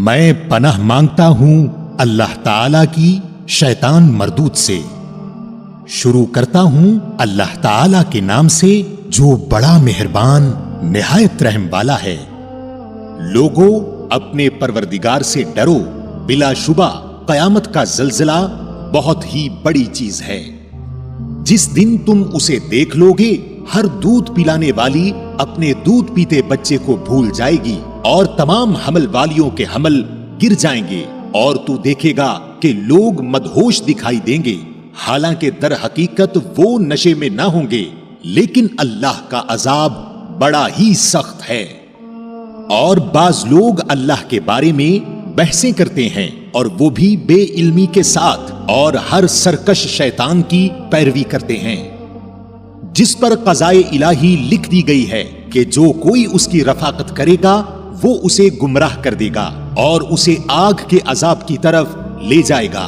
میں پناہ مانگتا ہوں اللہ تعالی کی شیطان مردود سے۔ شروع کرتا ہوں اللہ تعالی کے نام سے جو بڑا مہربان نہایت رحم والا ہے۔ لوگو اپنے پروردگار سے ڈرو، بلا شبہ قیامت کا زلزلہ بہت ہی بڑی چیز ہے۔ جس دن تم اسے دیکھ لو گے، ہر دودھ پلانے والی اپنے دودھ پیتے بچے کو بھول جائے گی اور تمام حمل والیوں کے حمل گر جائیں گے، اور تو دیکھے گا کہ لوگ مدہوش دکھائی دیں گے، حالانکہ در حقیقت وہ نشے میں نہ ہوں گے، لیکن اللہ کا عذاب بڑا ہی سخت ہے۔ اور بعض لوگ اللہ کے بارے میں بحثیں کرتے ہیں، اور وہ بھی بے علمی کے ساتھ، اور ہر سرکش شیطان کی پیروی کرتے ہیں، جس پر قضائے الہی لکھ دی گئی ہے کہ جو کوئی اس کی رفاقت کرے گا وہ اسے گمراہ کر دے گا اور اسے آگ کے عذاب کی طرف لے جائے گا۔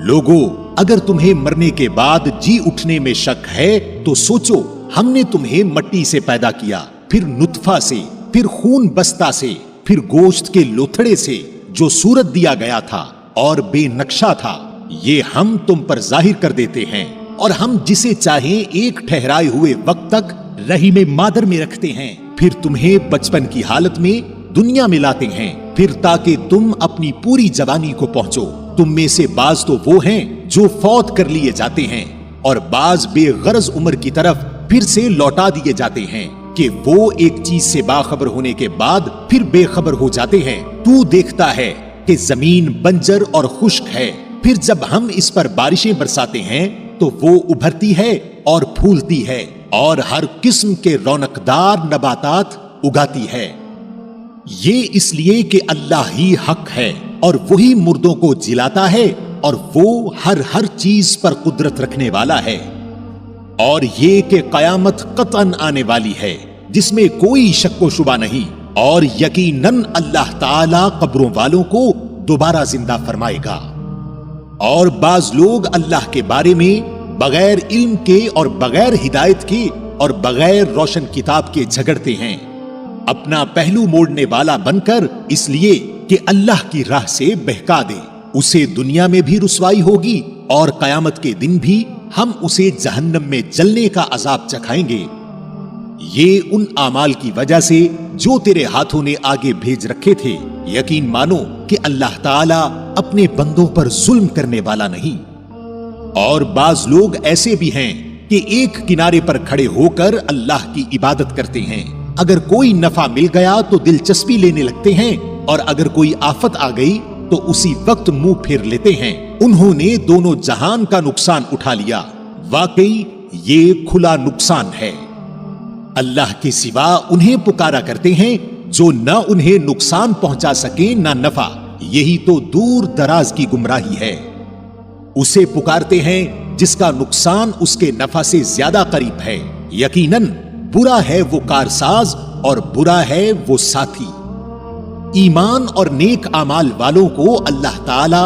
لوگو اگر تمہیں مرنے کے بعد جی اٹھنے میں شک ہے تو سوچو، ہم نے تمہیں مٹی سے پیدا کیا، پھر نطفہ سے، پھر خون بستہ سے، پھر گوشت کے لوتھڑے سے، جو صورت دیا گیا تھا اور بے نقشہ تھا، یہ ہم تم پر ظاہر کر دیتے ہیں، اور ہم جسے چاہیں ایک ٹھہرائے ہوئے وقت تک رحم مادر میں رکھتے ہیں، پھر تمہیں بچپن کی حالت میں دنیا میں لاتے ہیں، پھر تاکہ تم اپنی پوری جوانی کو پہنچو۔ تم میں سے بعض تو وہ ہیں جو فوت کر لیے جاتے ہیں، اور بعض بے غرض عمر کی طرف پھر سے لوٹا دیے جاتے ہیں کہ وہ ایک چیز سے باخبر ہونے کے بعد پھر بے خبر ہو جاتے ہیں۔ تو دیکھتا ہے کہ زمین بنجر اور خشک ہے، پھر جب ہم اس پر بارشیں برساتے ہیں تو وہ ابھرتی ہے اور پھولتی ہے، اور ہر قسم کے رونق دار نباتات اگاتی ہے۔ یہ اس لیے کہ اللہ ہی حق ہے، اور وہی مردوں کو جلاتا ہے، اور وہ ہر چیز پر قدرت رکھنے والا ہے۔ اور یہ کہ قیامت قطعاً آنے والی ہے، جس میں کوئی شک و شبہ نہیں، اور یقیناً اللہ تعالی قبروں والوں کو دوبارہ زندہ فرمائے گا۔ اور بعض لوگ اللہ کے بارے میں بغیر علم کے اور بغیر ہدایت کے اور بغیر روشن کتاب کے جھگڑتے ہیں، اپنا پہلو موڑنے والا بن کر، اس لیے کہ اللہ کی راہ سے بہکا دے۔ اسے دنیا میں بھی رسوائی ہوگی، اور قیامت کے دن بھی ہم اسے جہنم میں جلنے کا عذاب چکھائیں گے۔ یہ ان اعمال کی وجہ سے جو تیرے ہاتھوں نے آگے بھیج رکھے تھے۔ یقین مانو کہ اللہ تعالی اپنے بندوں پر ظلم کرنے والا نہیں۔ اور بعض لوگ ایسے بھی ہیں کہ ایک کنارے پر کھڑے ہو کر اللہ کی عبادت کرتے ہیں، اگر کوئی نفع مل گیا تو دلچسپی لینے لگتے ہیں، اور اگر کوئی آفت آ گئی تو اسی وقت منہ پھیر لیتے ہیں۔ انہوں نے دونوں جہان کا نقصان اٹھا لیا، واقعی یہ کھلا نقصان ہے۔ اللہ کے سوا انہیں پکارا کرتے ہیں جو نہ انہیں نقصان پہنچا سکے نہ نفع، یہی تو دور دراز کی گمراہی ہے۔ اسے پکارتے ہیں جس کا نقصان اس کے نفع سے زیادہ قریب ہے، یقیناً برا ہے وہ کارساز اور برا ہے وہ ساتھی۔ ایمان اور نیک اعمال والوں کو اللہ تعالی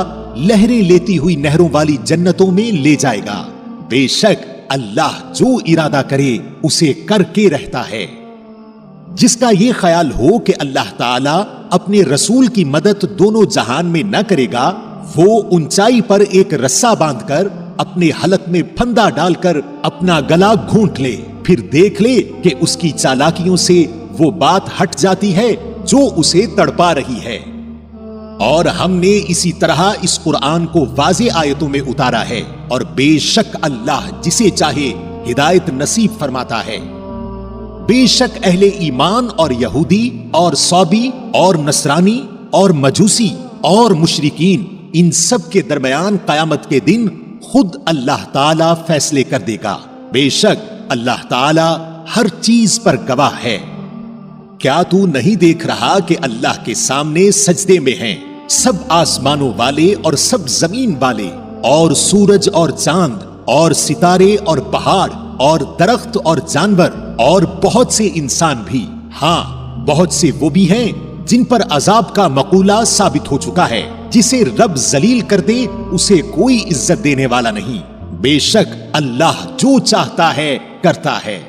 لہریں لیتی ہوئی نہروں والی جنتوں میں لے جائے گا۔ بے شک اللہ جو ارادہ کرے اسے کر کے رہتا ہے۔ جس کا یہ خیال ہو کہ اللہ تعالی اپنے رسول کی مدد دونوں جہان میں نہ کرے گا، وہ اونچائی پر ایک رسا باندھ کر اپنے حلق میں پھندا ڈال کر اپنا گلا گھونٹ لے، پھر دیکھ لے کہ اس کی چالاکیوں سے وہ بات ہٹ جاتی ہے جو اسے تڑپا رہی ہے۔ اور ہم نے اسی طرح اس قرآن کو واضح آیتوں میں اتارا ہے، اور بے شک اللہ جسے چاہے ہدایت نصیب فرماتا ہے۔ بے شک اہل ایمان اور یہودی اور صابی اور نصرانی اور مجوسی اور مشرکین، ان سب کے درمیان قیامت کے دن خود اللہ تعالی فیصلے کر دے گا۔ بے شک اللہ تعالی ہر چیز پر گواہ ہے۔ کیا تو نہیں دیکھ رہا کہ اللہ کے سامنے سجدے میں ہیں سب آسمانوں والے اور سب زمین والے، اور سورج اور چاند اور ستارے اور پہاڑ اور درخت اور جانور اور بہت سے انسان بھی؟ ہاں، بہت سے وہ بھی ہیں جن پر عذاب کا مقولہ ثابت ہو چکا ہے۔ جسے رب ذلیل کر دے اسے کوئی عزت دینے والا نہیں۔ بے شک اللہ جو چاہتا ہے کرتا ہے۔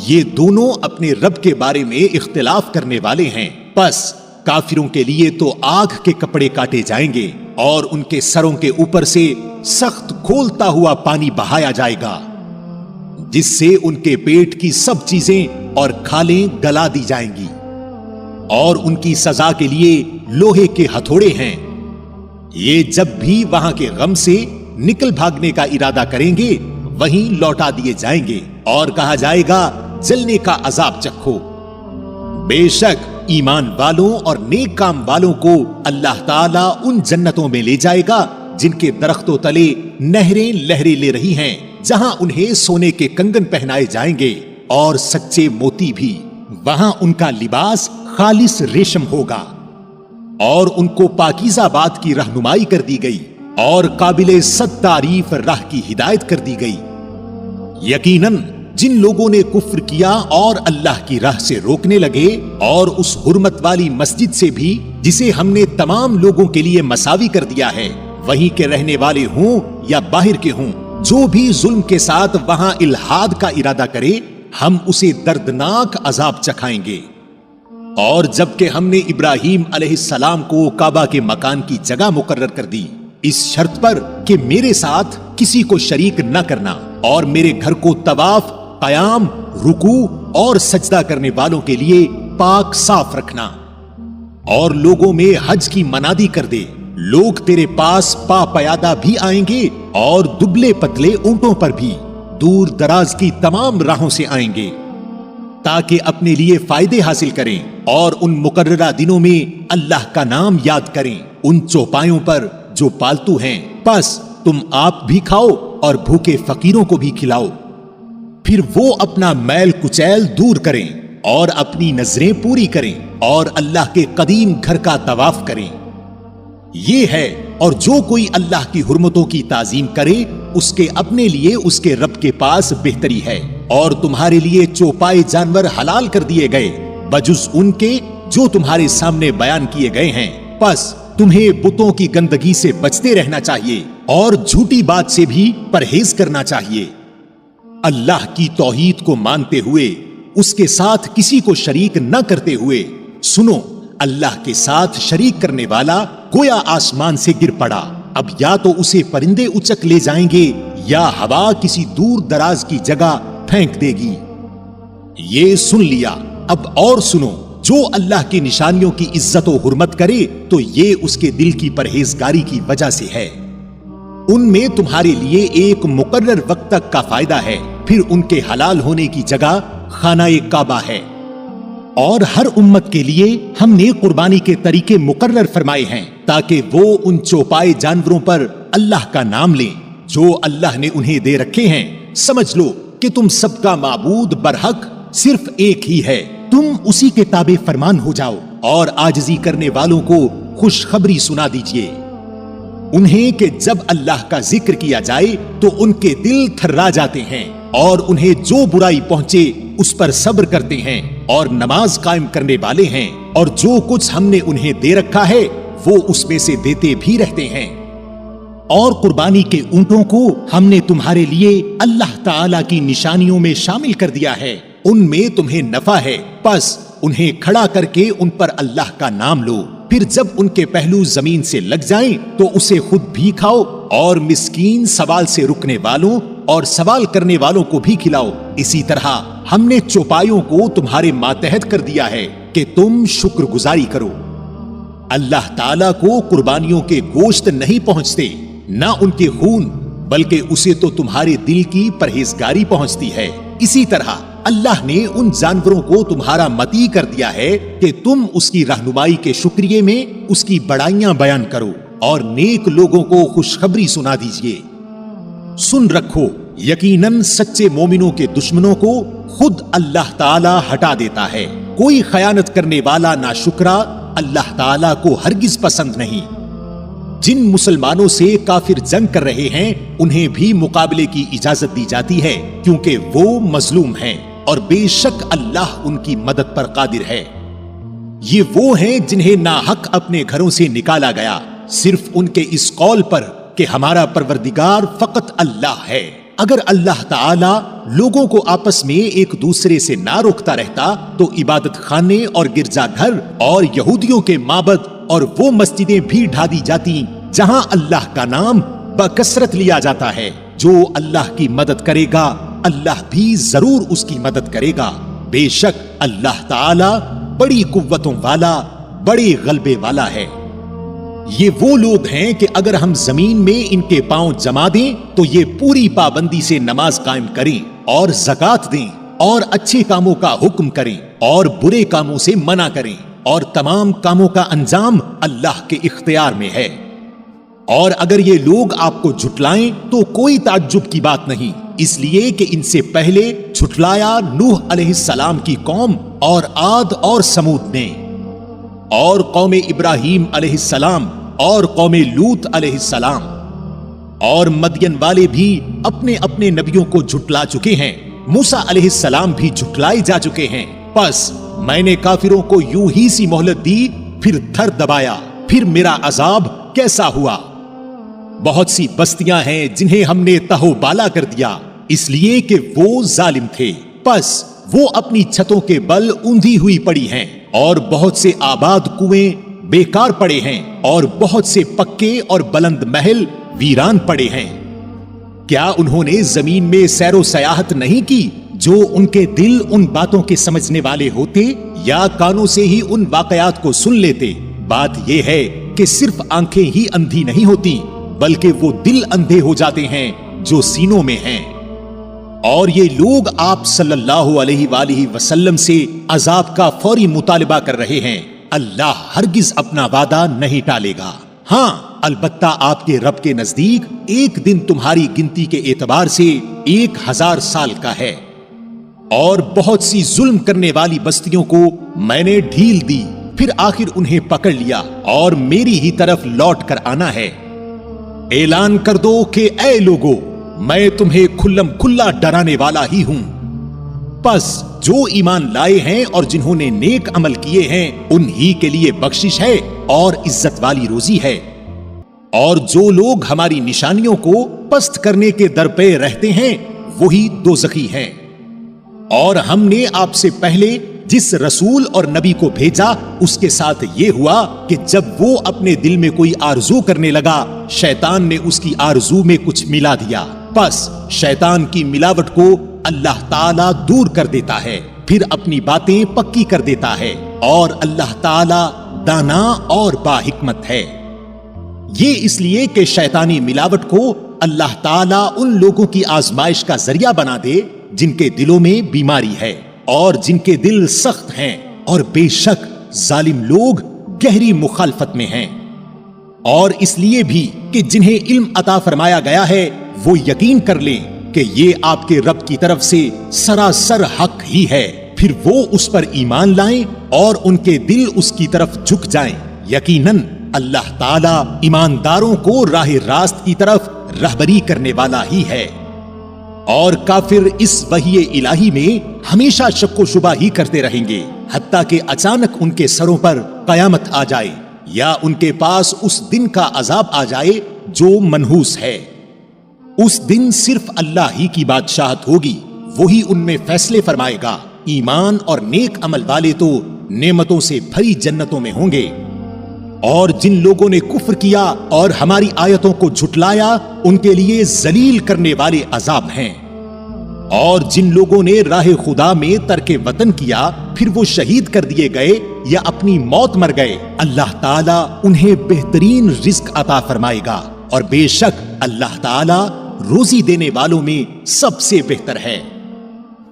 یہ دونوں اپنے رب کے بارے میں اختلاف کرنے والے ہیں، پس کافروں کے لیے تو آگ کے کپڑے کاٹے جائیں گے اور ان کے سروں کے اوپر سے سخت کھولتا ہوا پانی بہایا جائے گا، جس سے ان کے پیٹ کی سب چیزیں اور کھالیں گلا دی جائیں گی، اور ان کی سزا کے لیے لوہے کے ہتھوڑے ہیں۔ یہ جب بھی وہاں کے غم سے نکل بھاگنے کا ارادہ کریں گے وہیں لوٹا دیے جائیں گے اور کہا جائے گا جلنے کا عذاب چکھو۔ بے شک ایمان والوں اور نیک کام والوں کو اللہ تعالیٰ ان جنتوں میں لے جائے گا جن کے درختوں تلے نہریں لہریں لے رہی ہیں، جہاں انہیں سونے کے کنگن پہنائے جائیں گے اور سچے موتی بھی۔ وہاں ان کا لباس خالص ریشم ہوگا، اور ان کو پاکیزہ بات کی رہنمائی کر دی گئی اور قابل صد تعریف راہ کی ہدایت کر دی گئی۔ یقیناً جن لوگوں نے کفر کیا اور اللہ کی راہ سے روکنے لگے اور اس حرمت والی مسجد سے بھی جسے ہم نے تمام لوگوں کے لیے مساوی کر دیا ہے، وہیں کے رہنے والے ہوں یا باہر کے ہوں، جو بھی ظلم کے ساتھ وہاں الحاد کا ارادہ کرے ہم اسے دردناک عذاب چکھائیں گے۔ اور جبکہ ہم نے ابراہیم علیہ السلام کو کعبہ کے مکان کی جگہ مقرر کر دی اس شرط پر کہ میرے ساتھ کسی کو شریک نہ کرنا اور میرے گھر کو طواف، قیام، رکوع اور سجدہ کرنے والوں کے لیے پاک صاف رکھنا، اور لوگوں میں حج کی منادی کر دے، لوگ تیرے پاس پا پیادہ بھی آئیں گے اور دبلے پتلے اونٹوں پر بھی، دور دراز کی تمام راہوں سے آئیں گے، تاکہ اپنے لیے فائدے حاصل کریں اور ان مقررہ دنوں میں اللہ کا نام یاد کریں ان چوپایوں پر جو پالتو ہیں، پس تم آپ بھی کھاؤ اور بھوکے فقیروں کو بھی کھلاؤ۔ پھر وہ اپنا میل کچیل دور کریں اور اپنی نظریں پوری کریں اور اللہ کے قدیم گھر کا طواف کریں۔ یہ ہے، اور جو کوئی اللہ کی حرمتوں کی تعظیم کرے اس کے اپنے لیے اس کے رب کے پاس بہتری ہے، اور تمہارے لیے چوپائے جانور حلال کر دیے گئے بجز ان کے جو تمہارے سامنے بیان کیے گئے ہیں، پس تمہیں بتوں کی گندگی سے بچتے رہنا چاہیے اور جھوٹی بات سے بھی پرہیز کرنا چاہیے۔ اللہ کی توحید کو مانتے ہوئے، اس کے ساتھ کسی کو شریک نہ کرتے ہوئے، سنو، اللہ کے ساتھ شریک کرنے والا گویا آسمان سے گر پڑا، اب یا تو اسے پرندے اچک لے جائیں گے یا ہوا کسی دور دراز کی جگہ پھینک دے گی۔ یہ سن لیا، اب اور سنو، جو اللہ کی نشانیوں کی عزت و حرمت کرے تو یہ اس کے دل کی پرہیزگاری کی وجہ سے ہے۔ ان میں تمہارے لیے ایک مقرر وقت تک کا فائدہ ہے، پھر ان کے حلال ہونے کی جگہ خانہ کعبہ ہے۔ اور ہر امت کے لیے ہم نے قربانی کے طریقے مقرر فرمائے ہیں تاکہ وہ ان چوپائے جانوروں پر اللہ کا نام لیں جو اللہ نے انہیں دے رکھے ہیں۔ سمجھ لو کہ تم سب کا معبود برحق صرف ایک ہی ہے، تم اسی کے تابع فرمان ہو جاؤ اور عاجزی کرنے والوں کو خوشخبری سنا دیجئے انہیں کہ جب اللہ کا ذکر کیا جائے تو ان کے دل تھرا جاتے ہیں، اور انہیں جو برائی پہنچے اس پر صبر کرتے ہیں اور نماز قائم کرنے والے ہیں، اور جو کچھ ہم نے انہیں دے رکھا ہے وہ اس میں سے دیتے بھی رہتے ہیں۔ اور قربانی کے اونٹوں کو ہم نے تمہارے لیے اللہ تعالی کی نشانیوں میں شامل کر دیا ہے، ان میں تمہیں نفع ہے، پس انہیں کھڑا کر کے ان پر اللہ کا نام لو، پھر جب ان کے پہلو زمین سے لگ جائیں تو اسے خود بھی کھاؤ اور مسکین، سوال سے رکنے والوں اور سوال کرنے والوں کو بھی کھلاؤ۔ اسی طرح ہم نے چوپایوں کو تمہارے ماتحت کر دیا ہے کہ تم شکر گزاری کرو۔ اللہ تعالیٰ کو قربانیوں کے گوشت نہیں پہنچتے، نہ ان کے خون، بلکہ اسے تو تمہارے دل کی پرہیزگاری پہنچتی ہے۔ اسی طرح اللہ نے ان جانوروں کو تمہارا مطیع کر دیا ہے کہ تم اس کی رہنمائی کے شکریہ میں اس کی بڑائیاں بیان کرو اور نیک لوگوں کو خوشخبری سنا دیجیے۔ سن رکھو، یقیناً سچے مومنوں کے دشمنوں کو خود اللہ تعالی ہٹا دیتا ہے۔ کوئی خیانت کرنے والا ناشکرا اللہ تعالی کو ہرگز پسند نہیں۔ جن مسلمانوں سے کافر جنگ کر رہے ہیں انہیں بھی مقابلے کی اجازت دی جاتی ہے، کیونکہ وہ مظلوم ہیں، اور بے شک اللہ ان کی مدد پر قادر ہے۔ یہ وہ ہیں جنہیں ناحق اپنے گھروں سے نکالا گیا، صرف ان کے اس قول پر کہ ہمارا پروردگار فقط اللہ ہے۔ اگر اللہ تعالی لوگوں کو آپس میں ایک دوسرے سے نہ روکتا رہتا تو عبادت خانے اور گرجا گھر اور یہودیوں کے معبد اور وہ مسجدیں بھی ڈھا دی جاتی جہاں اللہ کا نام بکثرت لیا جاتا ہے۔ جو اللہ کی مدد کرے گا اللہ بھی ضرور اس کی مدد کرے گا۔ بے شک اللہ تعالی بڑی قوتوں والا، بڑے غلبے والا ہے۔ یہ وہ لوگ ہیں کہ اگر ہم زمین میں ان کے پاؤں جما دیں تو یہ پوری پابندی سے نماز قائم کریں اور زکوٰۃ دیں اور اچھے کاموں کا حکم کریں اور برے کاموں سے منع کریں، اور تمام کاموں کا انجام اللہ کے اختیار میں ہے۔ اور اگر یہ لوگ آپ کو جھٹلائیں تو کوئی تعجب کی بات نہیں، اس لیے کہ ان سے پہلے جھٹلایا نوح علیہ السلام کی قوم اور عاد اور سمود نے، اور قوم ابراہیم علیہ السلام اور قوم لوط علیہ السلام، اور مدین والے بھی اپنے اپنے نبیوں کو جھٹلا چکے ہیں۔ موسیٰ علیہ السلام بھی جھٹلائے جا چکے ہیں۔ پس میں نے کافروں کو یوں ہی سی مہلت دی، پھر تھر دبایا، پھر میرا عذاب کیسا ہوا۔ بہت سی بستیاں ہیں جنہیں ہم نے تہو بالا کر دیا اس لیے کہ وہ ظالم تھے، پس وہ اپنی چھتوں کے بل اوندھی ہوئی پڑی ہیں، اور بہت سے آباد کنویں بیکار پڑے ہیں، اور بہت سے پکے اور بلند محل ویران پڑے ہیں۔ کیا انہوں نے زمین میں سیر و سیاحت نہیں کی جو ان کے دل ان باتوں کے سمجھنے والے ہوتے، یا کانوں سے ہی ان واقعات کو سن لیتے؟ بات یہ ہے کہ صرف آنکھیں ہی اندھی نہیں ہوتی بلکہ وہ دل اندھے ہو جاتے ہیں جو سینوں میں ہیں۔ اور یہ لوگ آپ صلی اللہ علیہ وآلہ وسلم سے عذاب کا فوری مطالبہ کر رہے ہیں۔ اللہ ہرگز اپنا وعدہ نہیں ٹالے گا۔ ہاں البتہ آپ کے رب کے نزدیک ایک دن تمہاری گنتی کے اعتبار سے 1000 سال کا ہے۔ اور بہت سی ظلم کرنے والی بستیوں کو میں نے ڈھیل دی، پھر آخر انہیں پکڑ لیا اور میری ہی طرف لوٹ کر آنا ہے۔ اعلان کر دو کہ اے لوگو، میں تمہیں کھلم کھلا ڈرانے والا ہی ہوں۔ پس جو ایمان لائے ہیں اور جنہوں نے نیک عمل کیے ہیں انہی کے لیے بخشش ہے اور عزت والی روزی ہے، اور جو لوگ ہماری نشانیوں کو پست کرنے کے در پہ رہتے ہیں وہی دوزخی ہیں۔ اور ہم نے آپ سے پہلے جس رسول اور نبی کو بھیجا اس کے ساتھ یہ ہوا کہ جب وہ اپنے دل میں کوئی آرزو کرنے لگا شیطان نے اس کی آرزو میں کچھ ملا دیا، پس شیطان کی ملاوٹ کو اللہ تعالیٰ دور کر دیتا ہے، پھر اپنی باتیں پکی کر دیتا ہے، اور اللہ تعالیٰ دانا اور باحکمت ہے۔ یہ اس لیے کہ شیطانی ملاوٹ کو اللہ تعالیٰ ان لوگوں کی آزمائش کا ذریعہ بنا دے جن کے دلوں میں بیماری ہے اور جن کے دل سخت ہیں، اور بے شک ظالم لوگ گہری مخالفت میں ہیں۔ اور اس لیے بھی کہ جنہیں علم عطا فرمایا گیا ہے وہ یقین کر لیں کہ یہ آپ کے رب کی طرف سے سراسر حق ہی ہے، پھر وہ اس پر ایمان لائیں اور ان کے دل اس کی طرف جھک جائیں۔ یقیناً اللہ تعالیٰ ایمانداروں کو راہ راست کی طرف رہبری کرنے والا ہی ہے۔ اور کافر اس وحی الہی میں ہمیشہ شک و شبہ ہی کرتے رہیں گے حتیٰ کہ اچانک ان کے سروں پر قیامت آ جائے یا ان کے پاس اس دن کا عذاب آ جائے جو منحوس ہے۔ اس دن صرف اللہ ہی کی بادشاہت ہوگی، وہی ان میں فیصلے فرمائے گا۔ ایمان اور نیک عمل والے تو نعمتوں سے بھری جنتوں میں ہوں گے، اور جن لوگوں نے کفر کیا اور ہماری آیتوں کو جھٹلایا ان کے لیے ذلیل کرنے والے عذاب ہیں۔ اور جن لوگوں نے راہ خدا میں ترک وطن کیا پھر وہ شہید کر دیے گئے یا اپنی موت مر گئے، اللہ تعالیٰ انہیں بہترین رزق عطا فرمائے گا، اور بے شک اللہ تعالیٰ روزی دینے والوں میں سب سے بہتر ہے۔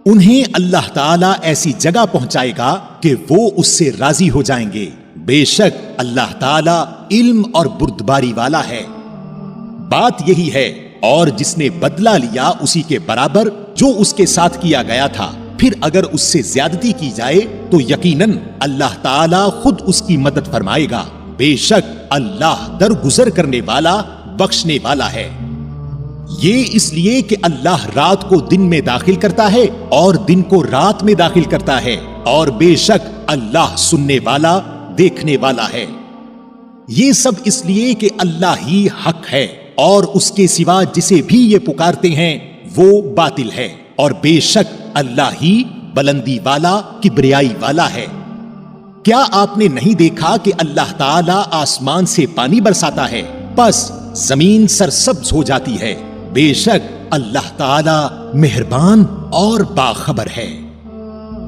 انہیں اللہ تعالیٰ ایسی جگہ پہنچائے گا کہ وہ اس سے راضی ہو جائیں گے۔ بے شک اللہ تعالیٰ علم اور بردباری والا ہے۔ بات یہی ہے، اور جس نے بدلہ لیا اسی کے برابر جو اس کے ساتھ کیا گیا تھا، پھر اگر اس سے زیادتی کی جائے تو یقیناً اللہ تعالیٰ خود اس کی مدد فرمائے گا۔ بے شک اللہ درگزر کرنے والا بخشنے والا ہے۔ یہ اس لیے کہ اللہ رات کو دن میں داخل کرتا ہے اور دن کو رات میں داخل کرتا ہے، اور بے شک اللہ سننے والا دیکھنے والا ہے۔ یہ سب اس لیے کہ اللہ ہی حق ہے، اور اس کے سوا جسے بھی یہ پکارتے ہیں وہ باطل ہے اور بے شک اللہ ہی بلندی والا کبریائی والا ہے۔ کیا آپ نے نہیں دیکھا کہ اللہ تعالیٰ آسمان سے پانی برساتا ہے، پس زمین سرسبز ہو جاتی ہے؟ بے شک اللہ تعالیٰ مہربان اور باخبر ہے۔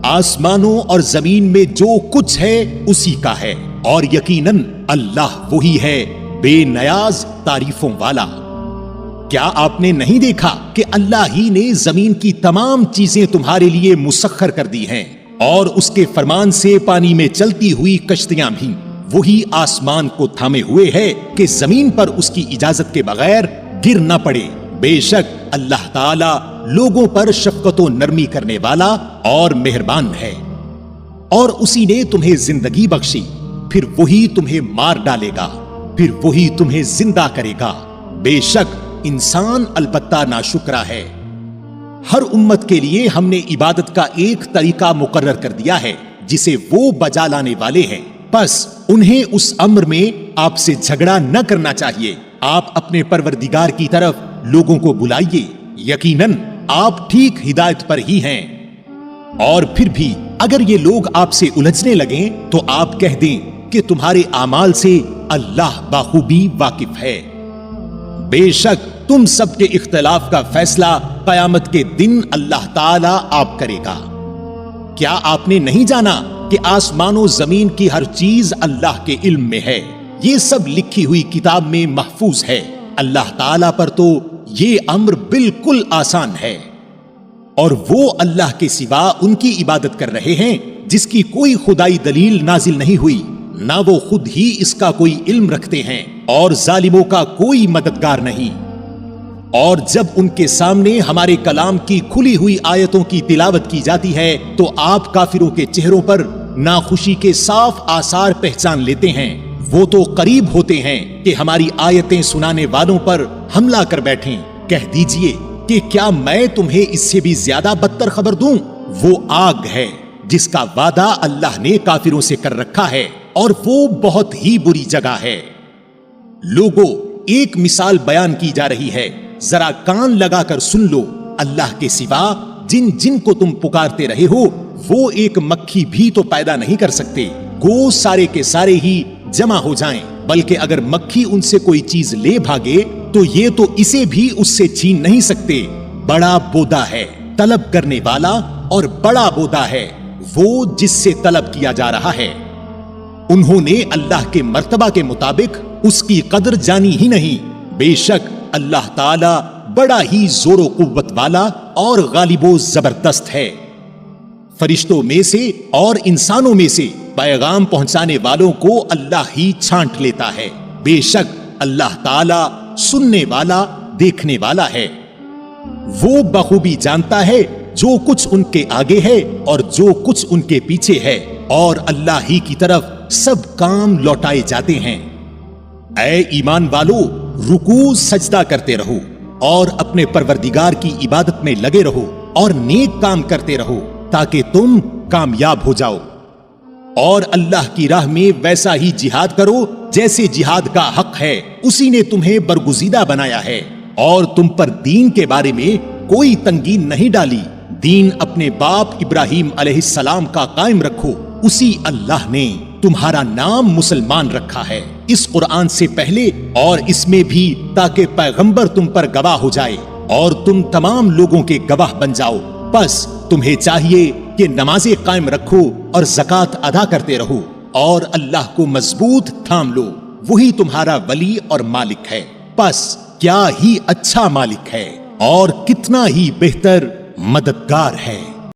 آسمانوں اور زمین میں جو کچھ ہے اسی کا ہے، اور یقیناً اللہ وہی ہے بے نیاز تعریفوں والا۔ کیا آپ نے نہیں دیکھا کہ اللہ ہی نے زمین کی تمام چیزیں تمہارے لیے مسخر کر دی ہیں، اور اس کے فرمان سے پانی میں چلتی ہوئی کشتیاں بھی وہی آسمان کو تھامے ہوئے ہے کہ زمین پر اس کی اجازت کے بغیر گر نہ پڑے۔ بے شک اللہ تعالی لوگوں پر شفقت و نرمی کرنے والا اور مہربان ہے۔ اور اسی نے تمہیں زندگی بخشی، پھر وہی تمہیں مار ڈالے گا، پھر وہی تمہیں زندہ کرے گا۔ بے شک انسان البتہ ناشکرا ہے۔ ہر امت کے لیے ہم نے عبادت کا ایک طریقہ مقرر کر دیا ہے جسے وہ بجا لانے والے ہیں، پس انہیں اس امر میں آپ سے جھگڑا نہ کرنا چاہیے۔ آپ اپنے پروردگار کی طرف لوگوں کو بلائیے، یقیناً آپ ٹھیک ہدایت پر ہی ہیں۔ اور پھر بھی اگر یہ لوگ آپ سے الجھنے لگیں تو آپ کہہ دیں کہ تمہارے اعمال سے اللہ بخوبی واقف ہے۔ بے شک تم سب کے اختلاف کا فیصلہ قیامت کے دن اللہ تعالی آپ کرے گا۔ کیا آپ نے نہیں جانا کہ آسمان و زمین کی ہر چیز اللہ کے علم میں ہے؟ یہ سب لکھی ہوئی کتاب میں محفوظ ہے۔ اللہ تعالی پر تو یہ امر بالکل آسان ہے۔ اور وہ اللہ کے سوا ان کی عبادت کر رہے ہیں جس کی کوئی خدائی دلیل نازل نہیں ہوئی، نہ وہ خود ہی اس کا کوئی علم رکھتے ہیں، اور ظالموں کا کوئی مددگار نہیں۔ اور جب ان کے سامنے ہمارے کلام کی کھلی ہوئی آیتوں کی تلاوت کی جاتی ہے تو آپ کافروں کے چہروں پر ناخوشی کے صاف آثار پہچان لیتے ہیں۔ وہ تو قریب ہوتے ہیں کہ ہماری آیتیں سنانے والوں پر حملہ کر بیٹھیں۔ کہہ دیجئے کہ کیا میں تمہیں اس سے بھی زیادہ بدتر خبر دوں؟ وہ آگ ہے جس کا وعدہ اللہ نے کافروں سے کر رکھا ہے، اور وہ بہت ہی بری جگہ ہے۔ لوگوں، ایک مثال بیان کی جا رہی ہے، ذرا کان لگا کر سن لو۔ اللہ کے سوا جن جن کو تم پکارتے رہے ہو وہ ایک مکھی بھی تو پیدا نہیں کر سکتے، گو سارے کے سارے ہی جمع ہو جائیں، بلکہ اگر مکھی ان سے کوئی چیز لے بھاگے تو یہ تو اسے بھی اس سے چھین نہیں سکتے۔ بڑا بودا ہے طلب کرنے والا، اور بڑا بودا ہے وہ جس سے طلب کیا جا رہا ہے۔ انہوں نے اللہ کے مرتبہ کے مطابق اس کی قدر جانی ہی نہیں۔ بے شک اللہ تعالی بڑا ہی زور و قوت والا اور غالب و زبردست ہے۔ فرشتوں میں سے اور انسانوں میں سے پیغام پہنچانے والوں کو اللہ ہی چھانٹ لیتا ہے۔ بے شک اللہ تعالی سننے والا دیکھنے والا ہے۔ وہ بخوبی جانتا ہے جو کچھ ان کے آگے ہے اور جو کچھ ان کے پیچھے ہے، اور اللہ ہی کی طرف سب کام لوٹائے جاتے ہیں۔ اے ایمان والو، رکوع سجدہ کرتے رہو اور اپنے پروردگار کی عبادت میں لگے رہو، اور نیک کام کرتے رہو تاکہ تم کامیاب ہو جاؤ۔ اور اللہ کی راہ میں ویسا ہی جہاد کرو جیسے جہاد کا حق ہے۔ اسی نے تمہیں برگزیدہ بنایا ہے اور تم پر دین کے بارے میں کوئی تنگی نہیں ڈالی۔ دین اپنے باپ ابراہیم علیہ السلام کا قائم رکھو، اسی اللہ نے تمہارا نام مسلمان رکھا ہے، اس قرآن سے پہلے اور اس میں بھی، تاکہ پیغمبر تم پر گواہ ہو جائے اور تم تمام لوگوں کے گواہ بن جاؤ۔ پس تمہیں چاہیے کہ نمازیں قائم رکھو اور زکوٰۃ ادا کرتے رہو، اور اللہ کو مضبوط تھام لو، وہی تمہارا ولی اور مالک ہے۔ پس کیا ہی اچھا مالک ہے اور کتنا ہی بہتر مددگار ہے۔